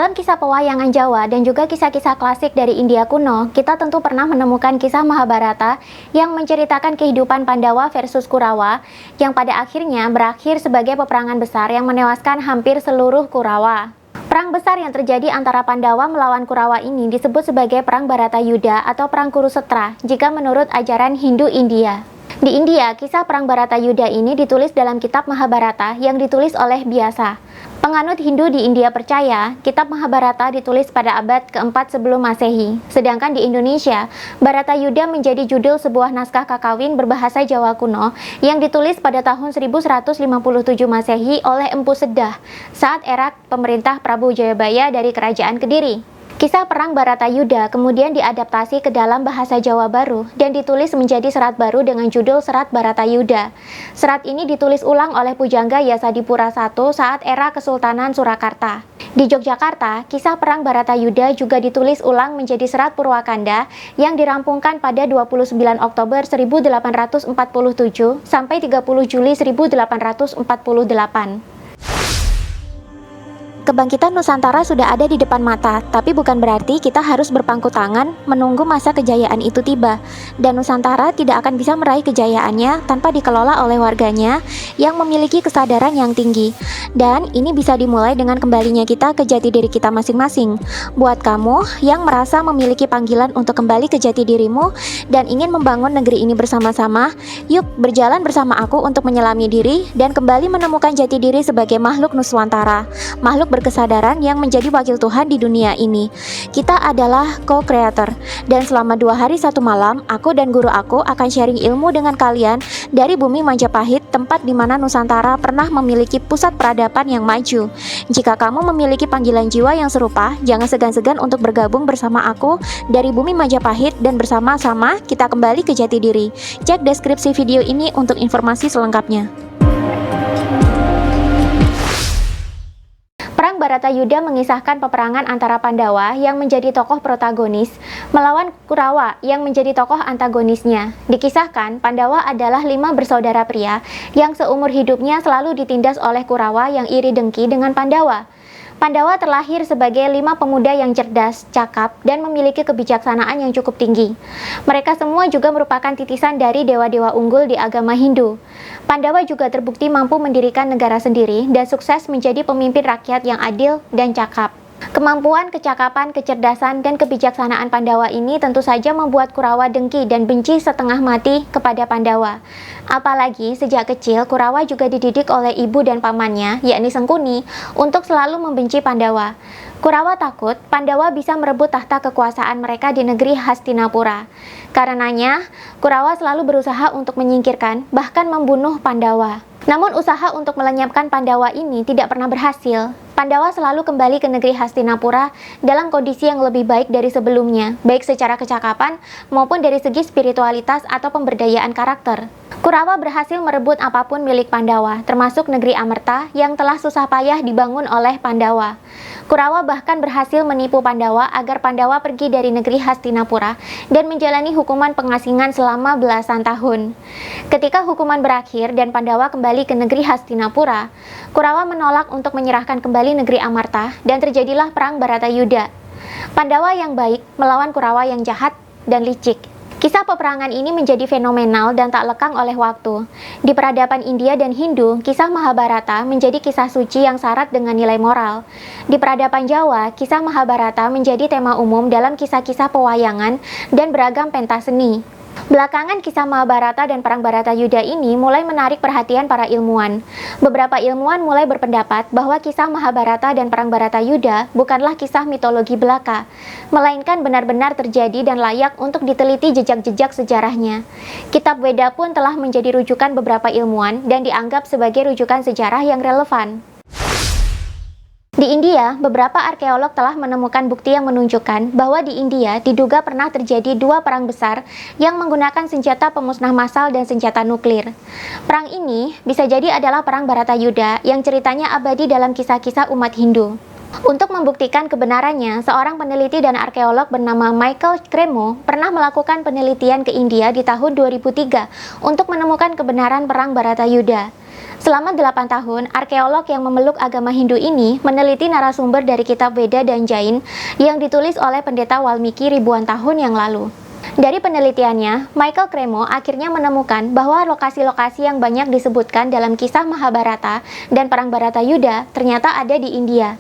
Dalam kisah pewayangan Jawa dan juga kisah-kisah klasik dari India kuno, kita tentu pernah menemukan kisah Mahabharata yang menceritakan kehidupan Pandawa versus Kurawa, yang pada akhirnya berakhir sebagai peperangan besar yang menewaskan hampir seluruh Kurawa. Perang besar yang terjadi antara Pandawa melawan Kurawa ini disebut sebagai Perang Bharatayuddha atau Perang Kurusetra jika menurut ajaran Hindu India. Di India, kisah Perang Bharatayuddha ini ditulis dalam kitab Mahabharata yang ditulis oleh Vyasa. Penganut Hindu di India percaya kitab Mahabharata ditulis pada abad keempat sebelum Masehi. Sedangkan di Indonesia, Bharatayuddha menjadi judul sebuah naskah kakawin berbahasa Jawa kuno yang ditulis pada tahun 1157 Masehi oleh Empu Sedah saat era pemerintah Prabu Jayabaya dari Kerajaan Kediri. Kisah Perang Bharatayuddha kemudian diadaptasi ke dalam bahasa Jawa baru dan ditulis menjadi serat baru dengan judul Serat Bharatayuddha. Serat ini ditulis ulang oleh Pujangga Yasadipura I saat era Kesultanan Surakarta. Di Yogyakarta, kisah Perang Bharatayuddha juga ditulis ulang menjadi Serat Purwakanda yang dirampungkan pada 29 Oktober 1847 sampai 30 Juli 1848. Kebangkitan Nusantara sudah ada di depan mata, tapi bukan berarti kita harus berpangku tangan menunggu masa kejayaan itu tiba. Dan Nusantara tidak akan bisa meraih kejayaannya tanpa dikelola oleh warganya yang memiliki kesadaran yang tinggi. Dan ini bisa dimulai dengan kembalinya kita ke jati diri kita masing-masing. Buat kamu yang merasa memiliki panggilan untuk kembali ke jati dirimu dan ingin membangun negeri ini bersama-sama, yuk berjalan bersama aku untuk menyelami diri dan kembali menemukan jati diri sebagai makhluk Nuswantara, makhluk berkesadaran yang menjadi wakil Tuhan di dunia ini. Kita adalah co-creator, dan selama 2 hari 1 malam, aku dan guru aku akan sharing ilmu dengan kalian dari bumi Majapahit, tempat di mana Nusantara pernah memiliki pusat peradaban yang maju. Jika kamu memiliki panggilan jiwa yang serupa, jangan segan-segan untuk bergabung bersama aku dari bumi Majapahit dan bersama-sama kita kembali ke jati diri. Cek deskripsi video ini untuk informasi selengkapnya. Perang Bharatayuddha mengisahkan peperangan antara Pandawa yang menjadi tokoh protagonis melawan Kurawa yang menjadi tokoh antagonisnya. Dikisahkan, Pandawa adalah 5 bersaudara pria yang seumur hidupnya selalu ditindas oleh Kurawa yang iri dengki dengan Pandawa. Pandawa terlahir sebagai 5 pemuda yang cerdas, cakap, dan memiliki kebijaksanaan yang cukup tinggi. Mereka semua juga merupakan titisan dari dewa-dewa unggul di agama Hindu. Pandawa juga terbukti mampu mendirikan negara sendiri dan sukses menjadi pemimpin rakyat yang adil dan cakap. Kemampuan, kecakapan, kecerdasan, dan kebijaksanaan Pandawa ini tentu saja membuat Kurawa dengki dan benci setengah mati kepada Pandawa. Apalagi sejak kecil Kurawa juga dididik oleh ibu dan pamannya, yakni Sengkuni, untuk selalu membenci Pandawa. Kurawa takut Pandawa bisa merebut tahta kekuasaan mereka di negeri Hastinapura. Karenanya, Kurawa selalu berusaha untuk menyingkirkan, bahkan membunuh Pandawa. Namun usaha untuk melenyapkan Pandawa ini tidak pernah berhasil. Pandawa selalu kembali ke negeri Hastinapura dalam kondisi yang lebih baik dari sebelumnya, baik secara kecakapan maupun dari segi spiritualitas atau pemberdayaan karakter. Kurawa berhasil merebut apapun milik Pandawa, termasuk negeri Amerta yang telah susah payah dibangun oleh Pandawa. Kurawa bahkan berhasil menipu Pandawa agar Pandawa pergi dari negeri Hastinapura dan menjalani hukuman pengasingan selama belasan tahun. Ketika hukuman berakhir dan Pandawa kembali ke negeri Hastinapura, Kurawa menolak untuk menyerahkan kembali negeri Amarta dan terjadilah Perang Bharatayuddha. Pandawa yang baik melawan Kurawa yang jahat dan licik. Kisah peperangan ini menjadi fenomenal dan tak lekang oleh waktu. Di peradaban India dan Hindu, kisah Mahabharata menjadi kisah suci yang syarat dengan nilai moral. Di peradaban Jawa, kisah Mahabharata menjadi tema umum dalam kisah-kisah pewayangan dan beragam pentas seni. Belakangan kisah Mahabharata dan Perang Bharatayuddha ini mulai menarik perhatian para ilmuwan. Beberapa ilmuwan mulai berpendapat bahwa kisah Mahabharata dan Perang Bharatayuddha bukanlah kisah mitologi belaka, melainkan benar-benar terjadi dan layak untuk diteliti jejak-jejak sejarahnya. Kitab Weda pun telah menjadi rujukan beberapa ilmuwan dan dianggap sebagai rujukan sejarah yang relevan. Di India, beberapa arkeolog telah menemukan bukti yang menunjukkan bahwa di India diduga pernah terjadi 2 perang besar yang menggunakan senjata pemusnah massal dan senjata nuklir. Perang ini bisa jadi adalah Perang Bharatayuddha yang ceritanya abadi dalam kisah-kisah umat Hindu. Untuk membuktikan kebenarannya, seorang peneliti dan arkeolog bernama Michael Cremo pernah melakukan penelitian ke India di tahun 2003 untuk menemukan kebenaran Perang Bharatayuddha. Selama 8 tahun, arkeolog yang memeluk agama Hindu ini meneliti narasumber dari kitab Veda dan Jain yang ditulis oleh pendeta Walmiki ribuan tahun yang lalu. Dari penelitiannya, Michael Cremo akhirnya menemukan bahwa lokasi-lokasi yang banyak disebutkan dalam kisah Mahabharata dan Perang Bharatayuddha ternyata ada di India.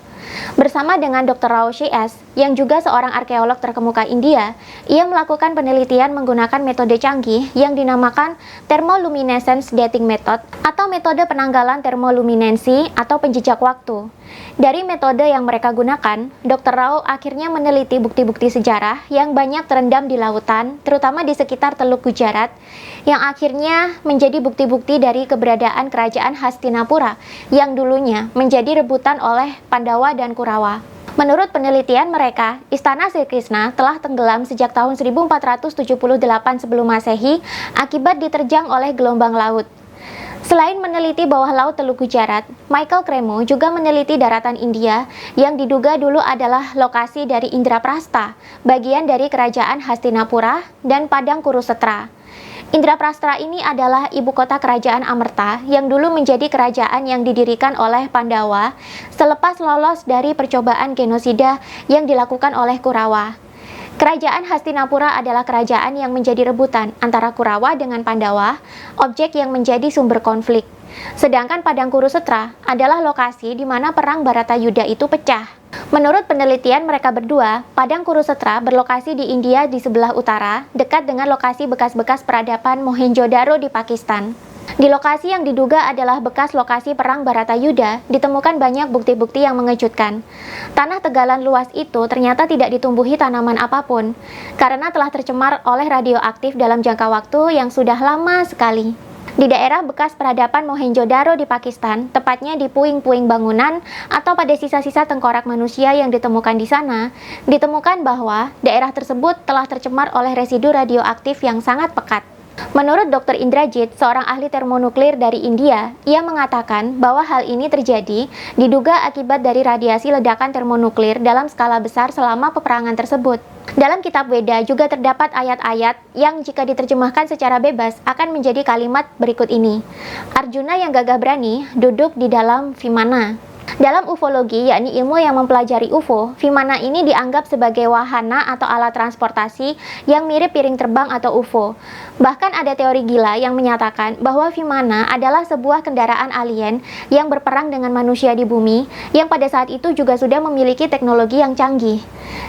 Bersama dengan Dr. Rao C.S., yang juga seorang arkeolog terkemuka India, ia melakukan penelitian menggunakan metode canggih yang dinamakan thermoluminescence dating method atau metode penanggalan termoluminensi atau penjejak waktu. Dari metode yang mereka gunakan, Dr. Rao akhirnya meneliti bukti-bukti sejarah yang banyak terendam di lautan, terutama di sekitar Teluk Gujarat, yang akhirnya menjadi bukti-bukti dari keberadaan kerajaan Hastinapura yang dulunya menjadi rebutan oleh Pandawa dan Kurawa. Menurut penelitian mereka, Istana Sri Krishna telah tenggelam sejak tahun 1478 sebelum Masehi akibat diterjang oleh gelombang laut. Selain meneliti bawah laut Teluk Gujarat, Michael Cremo juga meneliti daratan India yang diduga dulu adalah lokasi dari Indraprastha, bagian dari kerajaan Hastinapura dan Padang Kurusetra. Indraprastha ini adalah ibu kota kerajaan Amerta yang dulu menjadi kerajaan yang didirikan oleh Pandawa selepas lolos dari percobaan genosida yang dilakukan oleh Kurawa. Kerajaan Hastinapura adalah kerajaan yang menjadi rebutan antara Kurawa dengan Pandawa, objek yang menjadi sumber konflik. Sedangkan Padang Kurusetra adalah lokasi di mana perang Bharatayuddha itu pecah. Menurut penelitian mereka berdua, Padang Kurusetra berlokasi di India di sebelah utara, dekat dengan lokasi bekas-bekas peradaban Mohenjo-daro di Pakistan. Di lokasi yang diduga adalah bekas lokasi perang Bharatayuddha, ditemukan banyak bukti-bukti yang mengejutkan. Tanah tegalan luas itu ternyata tidak ditumbuhi tanaman apapun, karena telah tercemar oleh radioaktif dalam jangka waktu yang sudah lama sekali. Di daerah bekas peradaban Mohenjo-daro di Pakistan, tepatnya di puing-puing bangunan atau pada sisa-sisa tengkorak manusia yang ditemukan di sana, ditemukan bahwa daerah tersebut telah tercemar oleh residu radioaktif yang sangat pekat. Menurut Dr. Indrajit, seorang ahli termonuklir dari India, ia mengatakan bahwa hal ini terjadi diduga akibat dari radiasi ledakan termonuklir dalam skala besar selama peperangan tersebut. Dalam kitab Veda juga terdapat ayat-ayat yang jika diterjemahkan secara bebas akan menjadi kalimat berikut ini. Arjuna yang gagah berani duduk di dalam Vimana. Dalam ufologi, yakni ilmu yang mempelajari UFO, Vimana ini dianggap sebagai wahana atau alat transportasi yang mirip piring terbang atau UFO. Bahkan ada teori gila yang menyatakan bahwa Vimana adalah sebuah kendaraan alien yang berperang dengan manusia di bumi, yang pada saat itu juga sudah memiliki teknologi yang canggih.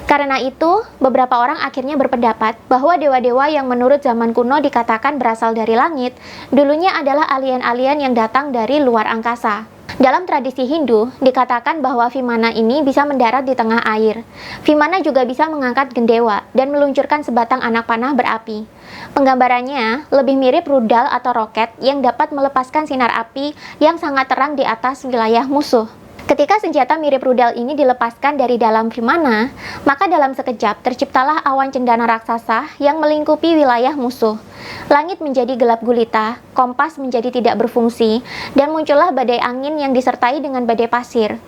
Karena itu, beberapa orang akhirnya berpendapat bahwa dewa-dewa yang menurut zaman kuno dikatakan berasal dari langit, dulunya adalah alien-alien yang datang dari luar angkasa. Dalam tradisi Hindu, dikatakan bahwa Vimana ini bisa mendarat di tengah air. Vimana juga bisa mengangkat gendewa dan meluncurkan sebatang anak panah berapi. Penggambarannya lebih mirip rudal atau roket yang dapat melepaskan sinar api yang sangat terang di atas wilayah musuh. Ketika senjata mirip rudal ini dilepaskan dari dalam Vimana, maka dalam sekejap terciptalah awan cendana raksasa yang melingkupi wilayah musuh. Langit menjadi gelap gulita, kompas menjadi tidak berfungsi, dan muncullah badai angin yang disertai dengan badai pasir.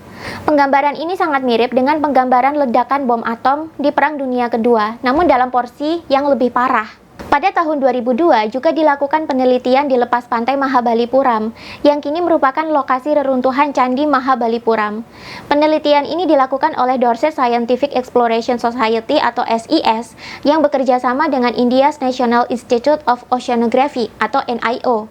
Penggambaran ini sangat mirip dengan penggambaran ledakan bom atom di Perang Dunia Kedua, namun dalam porsi yang lebih parah. Pada tahun 2002 juga dilakukan penelitian di lepas pantai Mahabalipuram, yang kini merupakan lokasi reruntuhan Candi Mahabalipuram. Penelitian ini dilakukan oleh Dorset Scientific Exploration Society atau SIS, yang bekerja sama dengan India's National Institute of Oceanography atau NIO.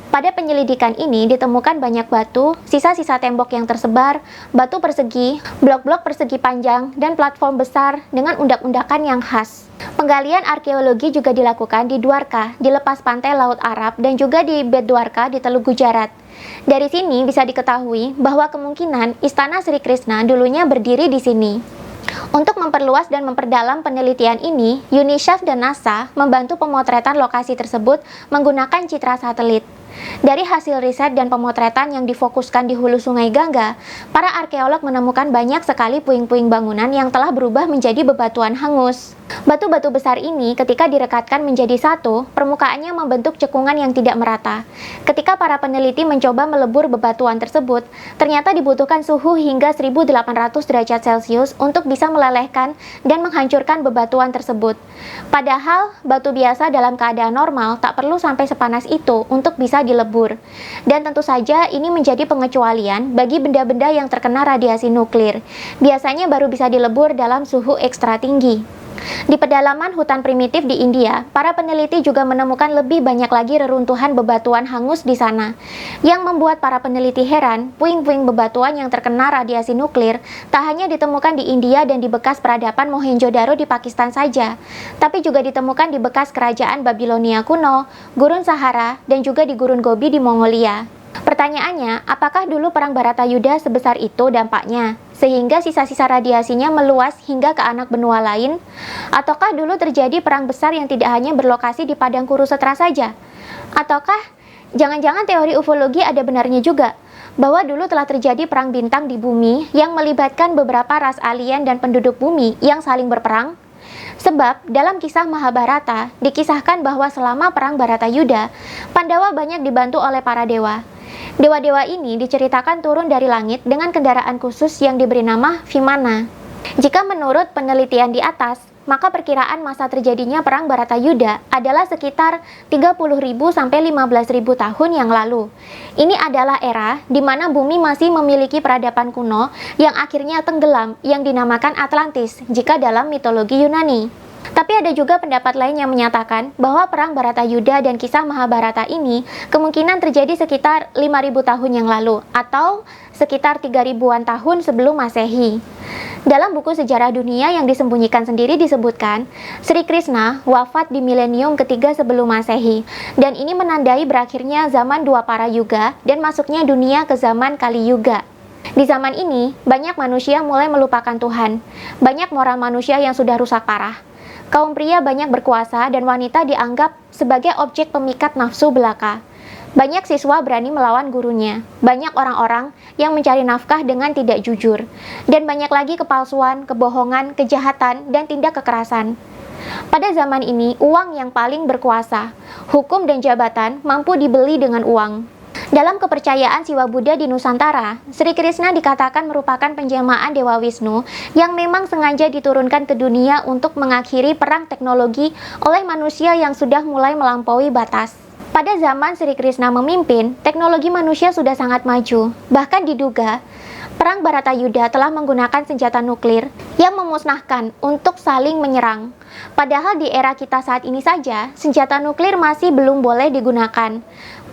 Pada penyelidikan ini ditemukan banyak batu, sisa-sisa tembok yang tersebar, batu persegi, blok-blok persegi panjang, dan platform besar dengan undak-undakan yang khas. Penggalian arkeologi juga dilakukan di Dwarka, di lepas pantai Laut Arab, dan juga di Bedwarka di Teluk Gujarat. Dari sini bisa diketahui bahwa kemungkinan Istana Sri Krishna dulunya berdiri di sini. Untuk memperluas dan memperdalam penelitian ini, UNICEF dan NASA membantu pemotretan lokasi tersebut menggunakan citra satelit. Dari hasil riset dan pemotretan yang difokuskan di hulu sungai Gangga, para arkeolog menemukan banyak sekali puing-puing bangunan yang telah berubah menjadi bebatuan hangus. Batu-batu besar ini ketika direkatkan menjadi satu, permukaannya membentuk cekungan yang tidak merata. Ketika para peneliti mencoba melebur bebatuan tersebut, ternyata dibutuhkan suhu hingga 1800 derajat Celcius untuk bisa melelehkan dan menghancurkan bebatuan tersebut. Padahal, batu biasa dalam keadaan normal tak perlu sampai sepanas itu untuk bisa dilebur. Dan tentu saja ini menjadi pengecualian bagi benda-benda yang terkena radiasi nuklir. Biasanya baru bisa dilebur dalam suhu ekstra tinggi. Di pedalaman hutan primitif di India, para peneliti juga menemukan lebih banyak lagi reruntuhan bebatuan hangus di sana. Yang membuat para peneliti heran, puing-puing bebatuan yang terkena radiasi nuklir tak hanya ditemukan di India dan di bekas peradaban Mohenjo-daro di Pakistan saja, tapi juga ditemukan di bekas kerajaan Babilonia kuno, Gurun Sahara, dan juga di Gurun Gobi di Mongolia. Pertanyaannya, apakah dulu perang Baratayuda sebesar itu dampaknya, sehingga sisa-sisa radiasinya meluas hingga ke anak benua lain? Ataukah dulu terjadi perang besar yang tidak hanya berlokasi di padang Kurusetra saja? Ataukah jangan-jangan teori ufologi ada benarnya juga, bahwa dulu telah terjadi perang bintang di bumi yang melibatkan beberapa ras alien dan penduduk bumi yang saling berperang? Sebab dalam kisah Mahabharata dikisahkan bahwa selama perang Baratayuda, Pandawa banyak dibantu oleh para dewa. Dewa-dewa ini diceritakan turun dari langit dengan kendaraan khusus yang diberi nama Vimana. Jika menurut penelitian di atas, maka perkiraan masa terjadinya perang Baratayuda adalah sekitar 30.000 sampai 15.000 tahun yang lalu. Ini adalah era di mana bumi masih memiliki peradaban kuno yang akhirnya tenggelam yang dinamakan Atlantis jika dalam mitologi Yunani. Tapi ada juga pendapat lain yang menyatakan bahwa perang Baratayuda dan kisah Mahabharata ini kemungkinan terjadi sekitar 5.000 tahun yang lalu atau sekitar 3.000-an tahun sebelum Masehi. Dalam buku sejarah dunia yang disembunyikan sendiri disebutkan, Sri Krishna wafat di milenium ketiga sebelum Masehi, dan ini menandai berakhirnya zaman dua para yuga dan masuknya dunia ke zaman Kali Yuga. Di zaman ini, banyak manusia mulai melupakan Tuhan. Banyak moral manusia yang sudah rusak parah. Kaum pria banyak berkuasa dan wanita dianggap sebagai objek pemikat nafsu belaka. Banyak siswa berani melawan gurunya. Banyak orang-orang yang mencari nafkah dengan tidak jujur. Dan banyak lagi kepalsuan, kebohongan, kejahatan, dan tindak kekerasan. Pada zaman ini, uang yang paling berkuasa. Hukum dan jabatan mampu dibeli dengan uang. Dalam kepercayaan Siwa Buddha di Nusantara, Sri Krishna dikatakan merupakan penjelmaan Dewa Wisnu yang memang sengaja diturunkan ke dunia untuk mengakhiri perang teknologi oleh manusia yang sudah mulai melampaui batas. Pada zaman Sri Krishna memimpin, teknologi manusia sudah sangat maju. Bahkan diduga, perang Baratayuda telah menggunakan senjata nuklir yang memusnahkan untuk saling menyerang. Padahal di era kita saat ini saja, senjata nuklir masih belum boleh digunakan.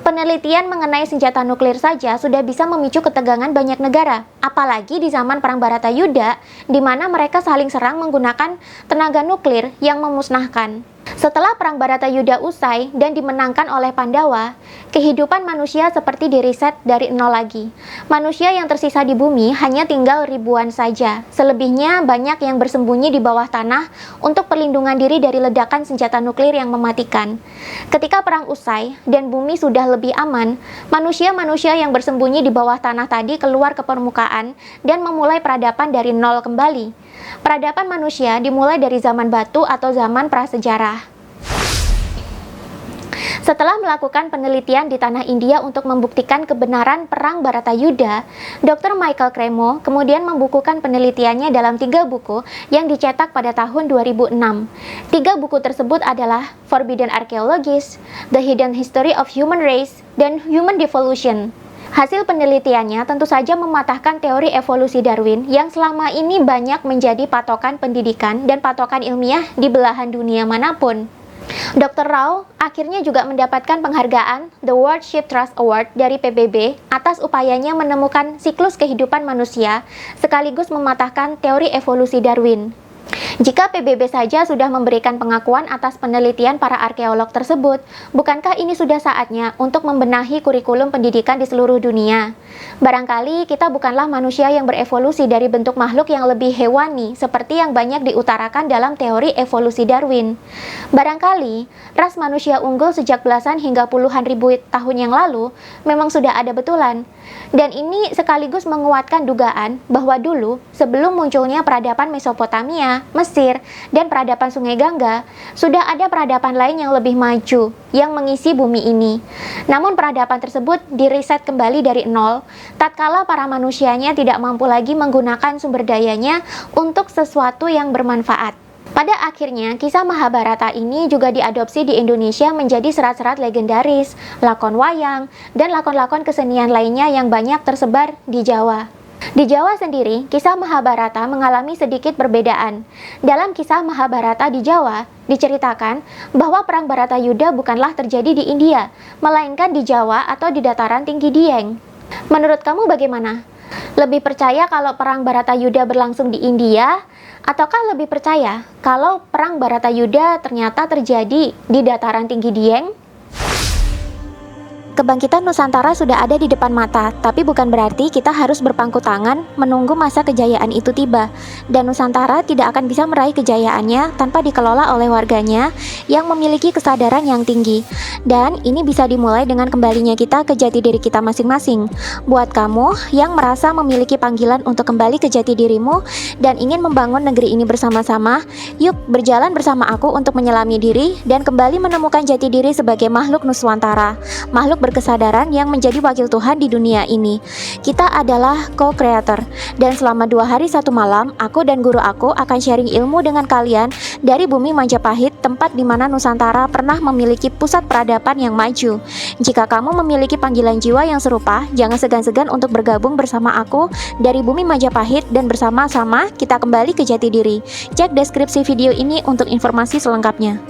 Penelitian mengenai senjata nuklir saja sudah bisa memicu ketegangan banyak negara, apalagi di zaman perang Baratayuda, di mana mereka saling serang menggunakan tenaga nuklir yang memusnahkan. Setelah perang Baratayuda usai dan dimenangkan oleh Pandawa, kehidupan manusia seperti diriset dari nol lagi. Manusia yang tersisa di bumi hanya tinggal ribuan saja. Selebihnya banyak yang bersembunyi di bawah tanah untuk perlindungan diri dari ledakan senjata nuklir yang mematikan. Ketika perang usai dan bumi sudah lebih aman, manusia-manusia yang bersembunyi di bawah tanah tadi keluar ke permukaan dan memulai peradaban dari nol kembali. Peradaban manusia dimulai dari zaman batu atau zaman prasejarah. Setelah melakukan penelitian di tanah India untuk membuktikan kebenaran perang Baratayuda, Dr. Michael Cremo kemudian membukukan penelitiannya dalam 3 buku yang dicetak pada tahun 2006. 3 buku tersebut adalah Forbidden Archaeologies, The Hidden History of Human Race, dan Human Devolution. Hasil penelitiannya tentu saja mematahkan teori evolusi Darwin yang selama ini banyak menjadi patokan pendidikan dan patokan ilmiah di belahan dunia manapun. Dr. Rao akhirnya juga mendapatkan penghargaan The World Ship Trust Award dari PBB atas upayanya menemukan siklus kehidupan manusia sekaligus mematahkan teori evolusi Darwin. Jika PBB saja sudah memberikan pengakuan atas penelitian para arkeolog tersebut, bukankah ini sudah saatnya untuk membenahi kurikulum pendidikan di seluruh dunia? Barangkali kita bukanlah manusia yang berevolusi dari bentuk makhluk yang lebih hewani seperti yang banyak diutarakan dalam teori evolusi Darwin. Barangkali ras manusia unggul sejak belasan hingga puluhan ribu tahun yang lalu memang sudah ada betulan. Dan ini sekaligus menguatkan dugaan bahwa dulu sebelum munculnya peradaban Mesopotamia, Mesir, dan peradaban Sungai Gangga, sudah ada peradaban lain yang lebih maju yang mengisi bumi ini. Namun peradaban tersebut diriset kembali dari nol, tatkala para manusianya tidak mampu lagi menggunakan sumber dayanya untuk sesuatu yang bermanfaat. Pada akhirnya, kisah Mahabharata ini juga diadopsi di Indonesia menjadi serat-serat legendaris, lakon wayang, dan lakon-lakon kesenian lainnya yang banyak tersebar di Jawa. Di Jawa sendiri, kisah Mahabharata mengalami sedikit perbedaan. Dalam kisah Mahabharata di Jawa, diceritakan bahwa perang Baratayuda bukanlah terjadi di India, melainkan di Jawa atau di dataran tinggi Dieng. Menurut kamu bagaimana? Lebih percaya kalau perang Baratayuda berlangsung di India, ataukah lebih percaya kalau perang Baratayuda ternyata terjadi di dataran tinggi Dieng? Kebangkitan Nusantara sudah ada di depan mata, tapi bukan berarti kita harus berpangku tangan menunggu masa kejayaan itu tiba. Dan Nusantara tidak akan bisa meraih kejayaannya tanpa dikelola oleh warganya yang memiliki kesadaran yang tinggi. Dan ini bisa dimulai dengan kembalinya kita ke jati diri kita masing-masing. Buat kamu yang merasa memiliki panggilan untuk kembali ke jati dirimu dan ingin membangun negeri ini bersama-sama, yuk berjalan bersama aku untuk menyelami diri dan kembali menemukan jati diri sebagai makhluk Nuswantara, makhluk berkesadaran yang menjadi wakil Tuhan di dunia ini. Kita adalah co-creator, dan selama 2 hari 1 malam, aku dan guru aku akan sharing ilmu dengan kalian dari bumi Majapahit, tempat di mana Nusantara pernah memiliki pusat peradaban yang maju. Jika kamu memiliki panggilan jiwa yang serupa, jangan segan-segan untuk bergabung bersama aku dari bumi Majapahit dan bersama-sama kita kembali ke jati diri. Cek deskripsi video ini untuk informasi selengkapnya.